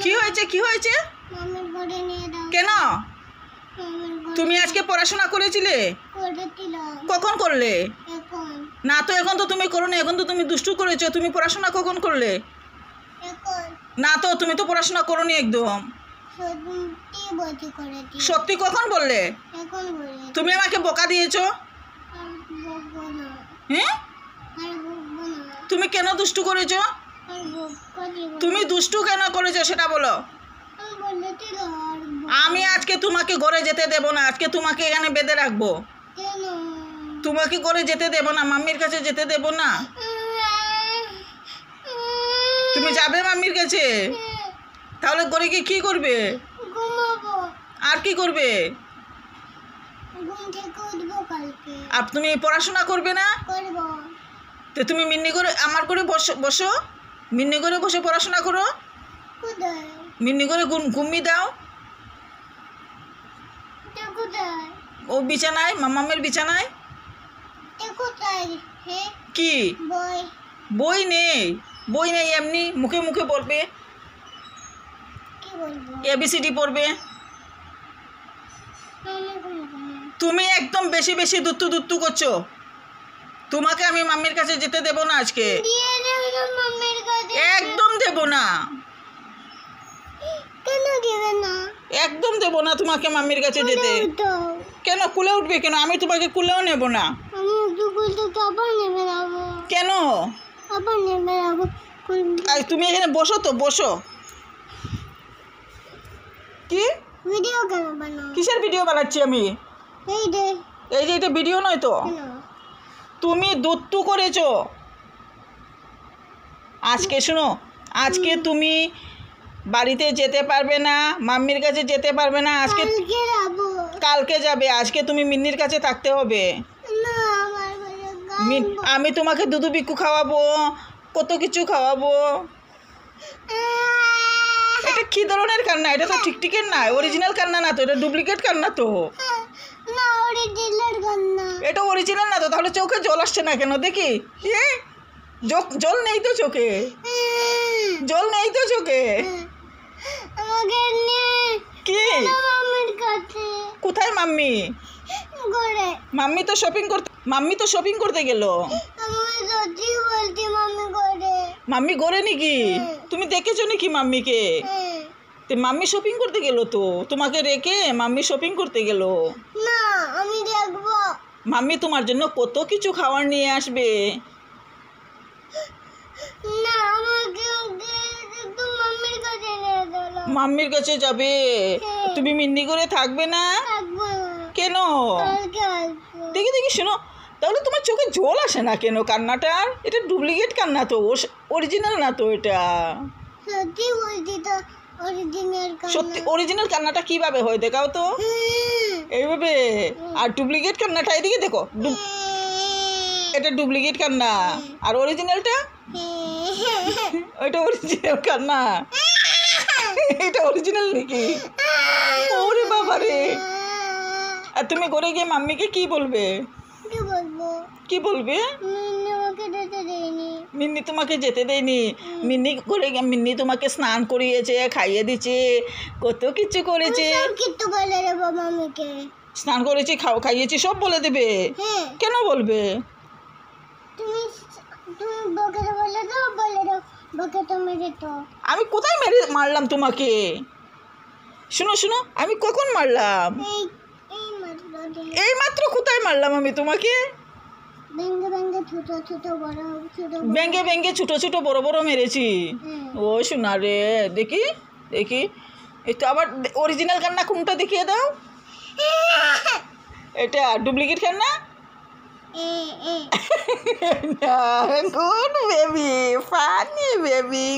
কি হয়েছে কি হয়েছে? কেন? তুমি আজকে পড়াশোনা করেছিলে? কখন করলে? না তো এখন তো তুমি করো না, এখন তো তুমি দুষ্টু করেছো। তুমি পড়াশোনা কখন করলে? না তো তুমি তো পড়াশোনা করোনি একদম। সত্যি কখন বললে? তুমি আমাকে বোকা দিয়েছো। হ্যাঁ, তুমি কেন দুষ্টু করেছো? তুমি দুষ্টু কেন করেছো সেটা বলো। আমি আজকে তোমাকে ঘরে যেতে দেব না, আজকে তোমাকে এখানে বেঁধে রাখবো। তোমাকে ঘরে যেতে দেব না, মাম্মির কাছে যেতে দেব না। তুমি যাবে মাম্মির কাছে? তাহলে ঘরে গিয়ে কি করবে? আর কি করবে? আর তুমি পড়াশোনা করবে না? তো তুমি মিন্নি করে আমার করে বসো, মিন্নি করে বসে পড়াশোনা করো। মিন্নি করে ঘুমিয়ে দাও। ও বিছানায়, মাম্মামের বিছানায়। কি বই নেই? বই নেই, এমনি মুখে মুখে পড়বে, ABCD পড়বে। তুমি একদম বেশি বেশি দুত্তু করছো। তোমাকে আমি মাম্মির কাছে যেতে দেব না আজকে, একদম দেব না। একদম দেব না তোমাকে মাম্মির কাছে যেতে। কেন কুলে উঠবে কেন? আমি তোমাকে কুলেও নেব না। কেন? তুমি এখানে বসো তো, বসো। কি ভিডিও কেন বানাও? কিসের ভিডিও বানাচ্ছি আমি? এই যে এটা ভিডিও নয় তো। তুমি দুত্তু করেছো আজকে। শুনো, আজকে তুমি বাড়িতে যেতে পারবে না, মাম্মির কাছে যেতে পারবে না। আজকে কালকে যাবে, আজকে তুমি মিন্নির কাছে থাকতে হবে। আমি তোমাকে দুধু বিক্কু খাওয়াবো, কত কিছু খাওয়াবো। এটা কি ধরনের কান্না? এটা তো ঠিকঠিকের না, অরিজিনাল কান্না না তো, এটা ডুপ্লিকেট কান্না তো। এটা অরিজিনাল না তো, তাহলে চোখে জল আসছে না কেন দেখি? জল নেই তো চোখে, জল নেই তো চোখে। কি? কোথায় মাম্মি? মাম্মি তো শপিং করতে গেল। মাম্মি ঘরে নাকি? তুমি দেখেছো নাকি মাম্মিকে? মাম্মি শপিং করতে গেল তো, তোমাকে রেখে মাম্মি শপিং করতে গেল। না আমি দেখবো। মাম্মি তোমার জন্য কত কিছু খাবার নিয়ে আসবে। না আমাকে মাম্মির কাছে নিয়ে চলো। মাম্মির কাছে যাবে? তুমি মিন্নি করে থাকবে না? কেন? দেখি শোনো, তাহলে তোমার চোখে জল আসে না কেন কান্নাটার? এটা ডুপ্লিকেট কান্না তো, অরিজিনাল না তো এটা। সত্যি বলছি তো, সত্যি অরিজিনাল কান্নাটা কিভাবে হয় দেখাও তো। এইভাবে। আর ডুপ্লিকেট কান্নাটা এদিকে দেখো, এটা ডুপ্লিকেট কান্না। আর অরিজিনালটা? ওইটা অরিজিনাল কান্না। এটা অরিজিনাল নাকি? ওরে বাবা রে। আর তুমি ঘরে গিয়ে মাম্মিকে কি বলবে? কি বলবে? মিন্নি তোমাকে যেতে দেয়নি। মিন্নি করে মিন্নি তোমাকে স্নান করিয়েছে, খাইয়ে দিচ্ছে, কত কিছু করেছে। স্নান করেছি, খাইয়েছি, সব বলে দেবে। কেন বলবে? আমি কোথায় মারলাম তোমাকে? শুনো, আমি কখন মারলাম? এই মাত্র কোথায় মারলাম আমি তোমাকে? ব্যাঙ্গে ছোট বড় বড় মেরেছি। ও শোনা রে, দেখি এই তো আবার অরিজিনাল কান্না কোনটা দেখিয়ে দাও। এটা ডুপ্লিকেট কান্না। Good baby, funny baby.